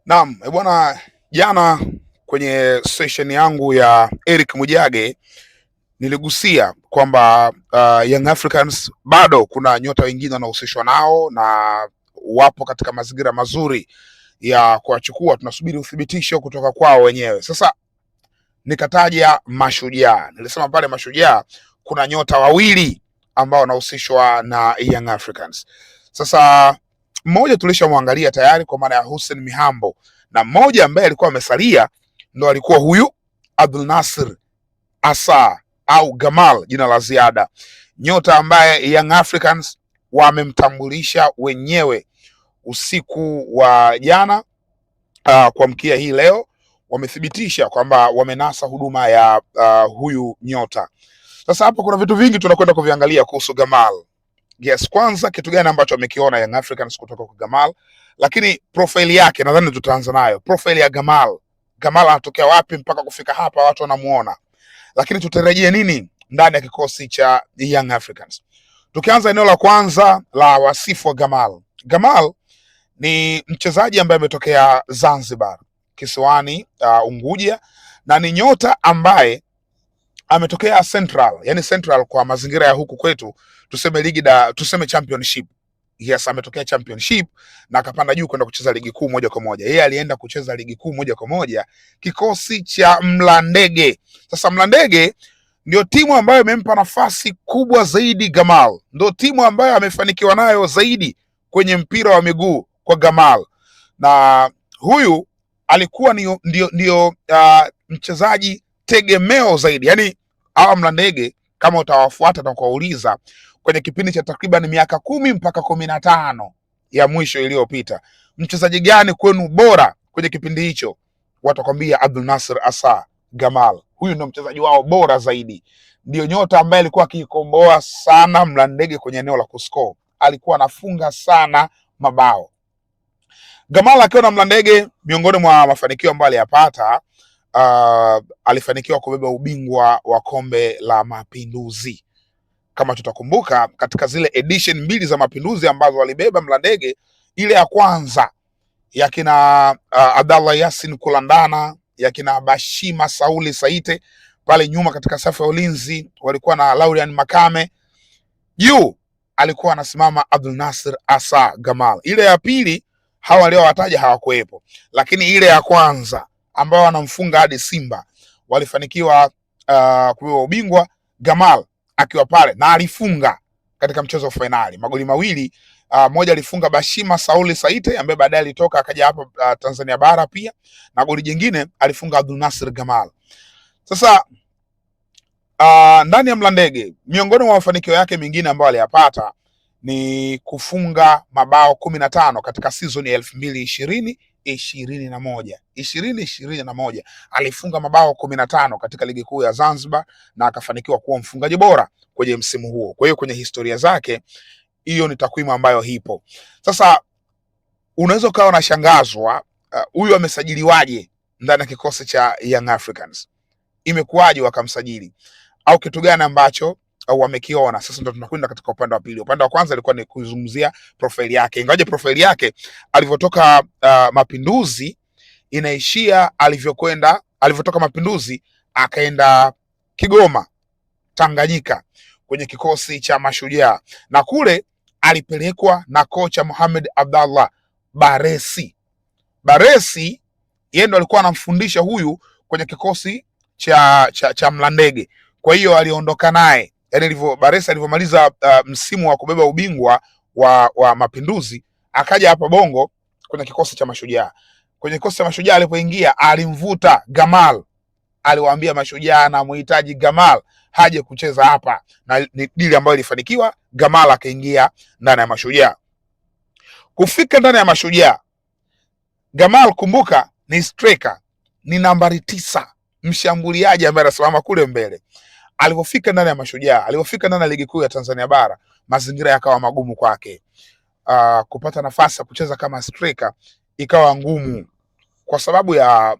Naam, bwana, jana kwenye session yangu ya Eric Mujage niligusia kwamba Young Africans bado kuna nyota wengine wanahusishwa nao na wapo katika mazingira mazuri ya kuwachukua. Tunasubiri uthibitisho kutoka kwao wenyewe. Sasa nikataja Mashujaa, nilisema pale Mashujaa kuna nyota wawili ambao wanahusishwa na Young Africans. Sasa mmoja tulishamwangalia tayari kwa maana ya Hussein Mihambo, na mmoja ambaye alikuwa amesalia ndo alikuwa huyu Abdul Nasir Asa au Gamal, jina la ziada, nyota ambaye Young Africans wamemtambulisha wenyewe usiku wa jana. Kuamkia hii leo wamethibitisha kwamba wamenasa huduma ya huyu nyota. Sasa hapa kuna vitu vingi tunakwenda kuviangalia kuhusu Gamal. Yes, kwanza kitu gani ambacho amekiona Young Africans kutoka kwa Gamal, lakini profile yake nadhani tutaanza nayo. Profile ya Gamal. Gamal anatokea wapi mpaka kufika hapa watu wanamuona? Lakini tutarejea nini ndani ya kikosi cha Young Africans? Tukianza eneo la kwanza la wasifu wa Gamal. Gamal ni mchezaji ambaye ametokea Zanzibar, kisiwani Unguja, na ni nyota ambaye ametokea Central, yani Central kwa mazingira ya huku kwetu tuseme tuseme championship. Yes, ametokea championship na akapanda juu kwenda kucheza ligi kuu moja kwa moja. Yeye alienda kucheza ligi kuu moja kwa moja kikosi cha Mlandege. Sasa Mlandege ndio timu ambayo imempa nafasi kubwa zaidi Gamal, ndio timu ambayo amefanikiwa nayo zaidi kwenye mpira wa miguu kwa Gamal, na huyu alikuwa ndio mchezaji tegemeo zaidi. Yani hawa Mlandege kama utawafuata na kuwauliza kwenye kipindi cha takriban miaka 10 mpaka 15 ya mwisho iliyopita, mchezaji gani kwenu bora kwenye kipindi hicho, watakwambia Abdul Nasir Asa Gamal. Huyu ndio mchezaji wao bora zaidi, ndio nyota ambaye alikuwa akikomboa sana Mlandege kwenye eneo la kuscore, alikuwa anafunga sana mabao. Gamal akiwa na Mlandege, miongoni mwa mafanikio ambayo aliyapata, alifanikiwa kubeba ubingwa wa kombe la Mapinduzi. Kama tutakumbuka katika zile edition 2 za Mapinduzi ambazo walibeba Mlandege, ile ya kwanza ya kina Abdallah Yasin Kulandana, ya kina Bashima Sauli Saite, pale nyuma katika safu ya ulinzi walikuwa na Laurian Makame, juu alikuwa anasimama Abdul Nasir Asa Gamal. Ile ya pili hawa waliowataja hawakuwepo, lakini ile ya kwanza ambao wanamfunga hadi Simba walifanikiwa kubeba ubingwa, Gamal akiwa pale, na alifunga katika mchezo wa finali magoli mawili. Moja alifunga Bashima Sauli Saite ambaye baadaye alitoka akaja hapa Tanzania bara pia, na goli jingine alifunga Abdul Nasir Gamal. Sasa ndani ya Mlandege, miongoni mwa mafanikio yake mengine ambayo aliyapata ni kufunga mabao 15 katika season ya 2020-2021 alifunga mabao 15 katika ligi kuu ya Zanzibar na akafanikiwa kuwa mfungaji bora kwenye msimu huo. Kwa hiyo kwenye historia zake hiyo ni takwimu ambayo hipo. Sasa unaweza ukawa unashangazwa, huyu amesajiliwaje ndani ya kikosi cha Young Africans? Imekuwaje wakamsajili, au kitu gani ambacho wamekiona? Sasa ndo tunakwenda katika upande wa pili. Upande wa kwanza ilikuwa ni kuzungumzia profile yake, ingawaje profile yake alivyotoka Mapinduzi inaishia alivyotoka Mapinduzi akaenda Kigoma Tanganyika kwenye kikosi cha Mashujaa, na kule alipelekwa na kocha Mohamed Abdallah Baresi. Yeye ndo alikuwa anamfundisha huyu kwenye kikosi cha Mlandege. Kwa hiyo aliondoka naye, yani Baresi alivyomaliza msimu wa kubeba ubingwa wa Mapinduzi akaja hapa Bongo kwenye kikosi cha Mashujaa. Kwenye kikosi cha Mashujaa alipoingia alimvuta Gamal, aliwaambia Mashujaa anamhitaji Gamal haje kucheza hapa, na ni dili ambayo ilifanikiwa. Gamal akaingia ndani ya Mashujaa. Kufika ndani ya Mashujaa, Gamal kumbuka ni striker, ni nambari 9, mshambuliaji ambaye anasimama kule mbele. Alipofika ndani ya Mashujaa, alipofika ndani ya ligi kuu ya Tanzania bara, mazingira yakawa magumu kwake. Kupata nafasi ya kucheza kama striker ikawa ngumu kwa sababu ya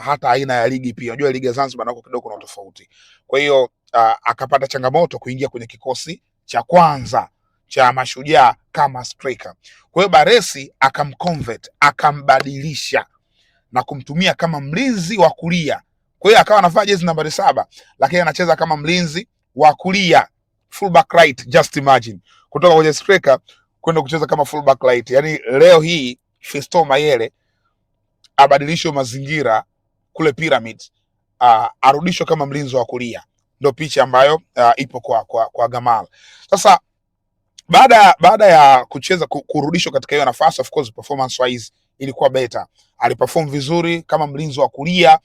hata aina ya ligi pia. Unajua ligi ya Zanzibar nako kidogo kuna tofauti. Kwa hiyo akapata changamoto kuingia kwenye kikosi cha kwanza cha Mashujaa kama striker. Kwa hiyo Baresi akamconvert, akambadilisha na kumtumia kama mlinzi wa kulia. Kwa hiyo akawa anavaa jezi nambari 7 lakini anacheza kama mlinzi wa kulia, fullback right. Just imagine kutoka kwenye striker kwenda kucheza kama fullback right. Yani leo hii Fiston Mayele abadilishwe mazingira kule Pyramids, arudishwe kama mlinzi wa kulia. Ndio picha ambayo ipo kwa Gamal. Sasa baada ya kucheza kurudishwa katika hiyo nafasi, of course performance wise ilikuwa better. Aliperform vizuri kama mlinzi wa kulia.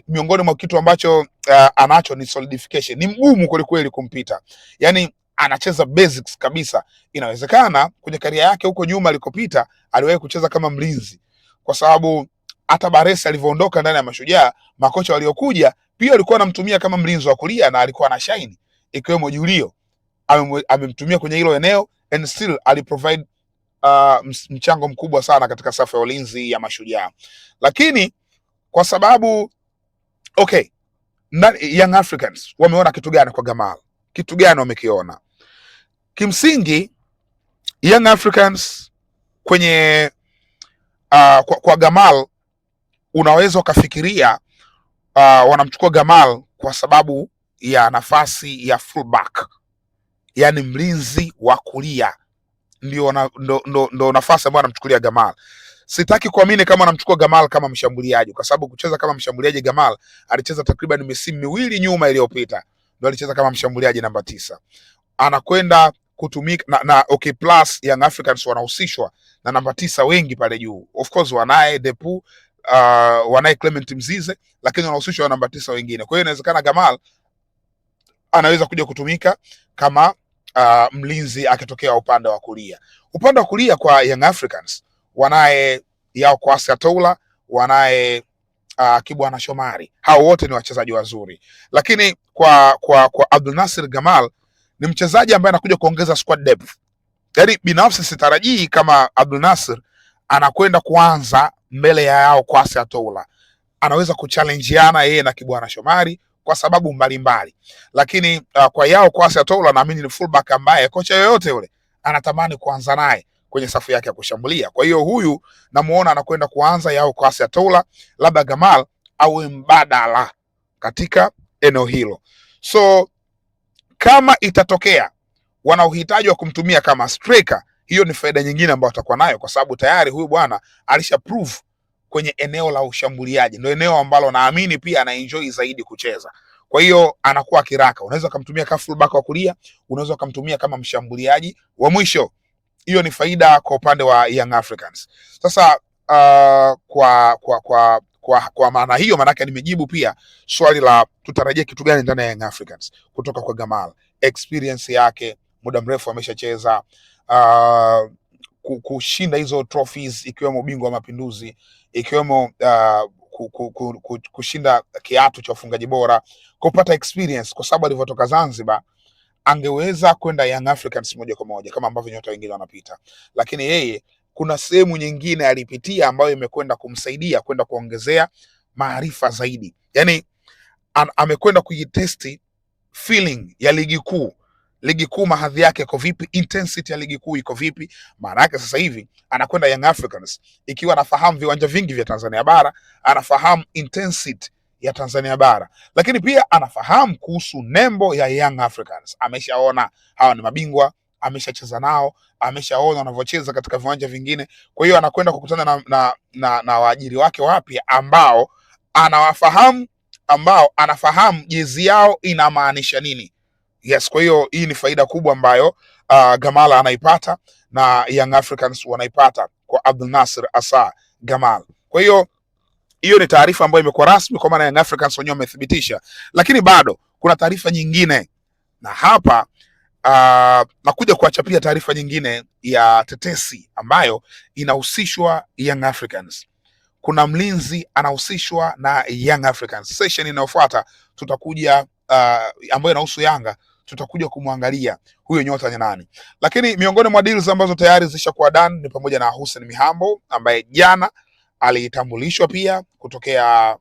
Miongoni mwa kitu ambacho anacho ni solidification. Ni mgumu kweli kweli kumpita. Yani anacheza basics kabisa. Inawezekana kwenye karia yake huko nyuma alikopita aliwahi kucheza kama mlinzi, kwa sababu hata Baresi alivyoondoka ndani ya Mashujaa, makocha waliokuja pia walikuwa wanamtumia kama mlinzi wa kulia na alikuwa na shine, ikiwemo Julio amemtumia kwenye hilo eneo and still aliprovide mchango mkubwa sana katika safu ya ulinzi ya Mashujaa. Lakini kwa sababu Young Africans wameona kitu gani kwa Gamal? Kitu gani wamekiona? Kimsingi Young Africans kwenye kwa Gamal unaweza ukafikiria wanamchukua Gamal kwa sababu ya nafasi ya fullback, yani mlinzi wa kulia, ndio nafasi ambayo anamchukulia Gamal. Sitaki kuamini kama anamchukua Gamal kama mshambuliaji, kwa sababu kucheza kama mshambuliaji Gamal alicheza takriban misimu miwili nyuma iliyopita, ndio alicheza kama mshambuliaji namba 9. Anakwenda kutumika plus Young Africans wanahusishwa na namba 9 wengi pale juu. Of course wanaye Depu, wanaye Clement Mzize, lakini wanahusishwa na namba 9 wengine. Kwa hiyo inawezekana Gamal anaweza kuja kutumika kama mlinzi akitokea upande wa kulia. Upande wa kulia kwa Young Africans wanaye Yao Kwasi Atoula, wanaye Kibwana Shomari. Hao wote ni wachezaji wazuri, lakini kwa Abdul Nasir Gamal ni mchezaji ambaye anakuja kuongeza squad depth. Yaani binafsi sitarajii kama Abdul Nasir anakwenda kuanza mbele ya Yao Kwasi Atoula. Anaweza kuchallengeana yeye na Kibwana Shomari kwa sababu mbalimbali. Lakini kwa Yao Kwasi Atoula naamini ni fullback ambaye kocha yoyote yule anatamani kuanza naye kwenye safu yake ya kushambulia. Kwa hiyo huyu namuona anakwenda kuanza Yao Kwasi Atoula, labda Gamal awe mbadala katika eneo hilo. So kama itatokea wana uhitaji wa kumtumia kama striker, hiyo ni faida nyingine ambayo atakuwa nayo, kwa sababu tayari huyu bwana alisha prove kwenye eneo la ushambuliaji, ndio eneo ambalo naamini pia ana enjoy zaidi kucheza. Kwa hiyo anakuwa kiraka. Unaweza kumtumia kama fullback wa kulia, unaweza kumtumia kama mshambuliaji wa mwisho. Hiyo ni faida kwa upande wa Young Africans. Sasa kwa maana hiyo, maanake nimejibu pia swali la tutarajia kitu gani ndani ya Young Africans kutoka kwa Gamal. Experience yake, muda mrefu ameshacheza, kushinda hizo trophies, ikiwemo ubingwa wa Mapinduzi, ikiwemo kushinda kiatu cha ufungaji bora, kupata experience, kwa sababu alivyotoka Zanzibar angeweza kwenda Young Africans moja kwa moja kama ambavyo nyota wengine wanapita, lakini yeye kuna sehemu nyingine alipitia ambayo imekwenda kumsaidia kwenda kuongezea maarifa zaidi. Yani amekwenda kujitesti feeling ya ligi kuu. Ligi kuu mahadhi yake iko vipi? Intensity ya ligi kuu iko vipi? Maana yake sasa hivi anakwenda Young Africans ikiwa anafahamu viwanja vingi vya Tanzania bara, anafahamu intensity ya Tanzania bara, lakini pia anafahamu kuhusu nembo ya Young Africans. Ameshaona hawa ni mabingwa, ameshacheza nao, ameshaona wanavyocheza katika viwanja vingine. Kwa hiyo anakwenda kukutana na waajiri wake wapya ambao anawafahamu, ambao anafahamu jezi yao inamaanisha nini. Yes, kwa hiyo hii ni faida kubwa ambayo Gamal anaipata na Young Africans wanaipata kwa Abdul Nasir Asa Gamal. Kwa hiyo ni taarifa ambayo imekuwa rasmi, kwa maana Young Africans wenyewe wamethibitisha, lakini bado kuna taarifa nyingine, na hapa nakuja kuachapia taarifa nyingine ya tetesi ambayo inahusishwa Young Africans. Kuna mlinzi anahusishwa na Young Africans. Session inayofuata tutakuja ambayo inahusu Yanga, tutakuja kumwangalia huyo nyota ni nani. Lakini miongoni mwa deals ambazo tayari zishakuwa done ni pamoja na Hussein Mihambo ambaye jana alitambulishwa pia kutokea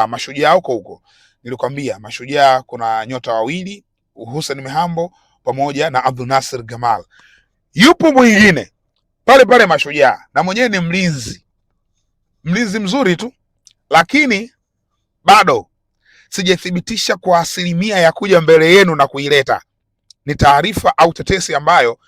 Mashujaa huko. Nilikwambia Mashujaa kuna nyota wawili, Hussein Mihambo pamoja na Abdul Nasir Gamal. Yupo mwingine pale Mashujaa na mwenyewe ni mlinzi mlinzi mzuri tu, lakini bado sijathibitisha kwa asilimia ya kuja mbele yenu na kuileta. Ni taarifa au tetesi ambayo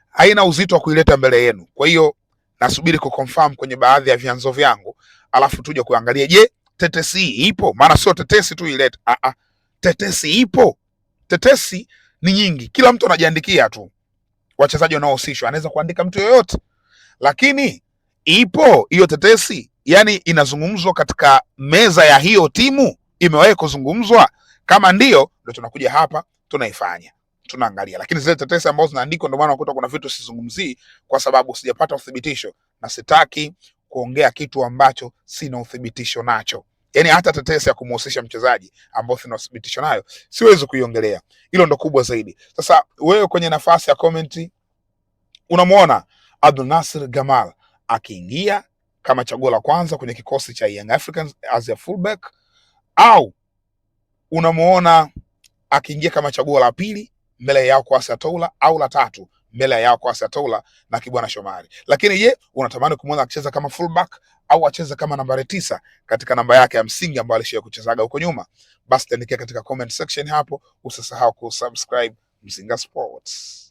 haina uzito wa kuileta mbele yenu. Kwa hiyo nasubiri kuconfirm kwenye baadhi ya vyanzo vyangu, alafu tuje kuangalia, je, tetesi ipo? Maana sio tetesi tu ilete. Tetesi ipo. Tetesi ni nyingi, kila mtu anajiandikia tu wachezaji wanaohusishwa, anaweza kuandika mtu yoyote, lakini ipo hiyo tetesi, yani inazungumzwa katika meza ya hiyo timu, imewahi kuzungumzwa? Kama ndio tunakuja hapa tunaifanya, tunaangalia. Lakini zile tetesi ambazo zinaandikwa, ndio maana unakuta kuna vitu sizungumzii, kwa sababu sijapata uthibitisho na sitaki kuongea kitu ambacho sina uthibitisho nacho. Yani hata tetesi ya kumhusisha mchezaji ambao sina uthibitisho nayo siwezi kuiongelea. Hilo ndo kubwa zaidi. Sasa wewe kwenye nafasi ya comment, unamuona Abdul Nasir Gamal akiingia kama chaguo la kwanza kwenye kikosi cha Young Africans as a fullback, au unamuona akiingia kama chaguo la pili mbele ya Kwasi Atoula, au la tatu mbele ya Kwasi Atoula na Kibwana Shomari? Lakini je, unatamani kumuona akicheza kama fullback au acheze kama nambari 9 katika namba yake ya msingi ambayo alishawahi kuchezaga huko nyuma? Basi tuandikia katika comment section hapo. Usisahau kusubscribe Mzinga Sports.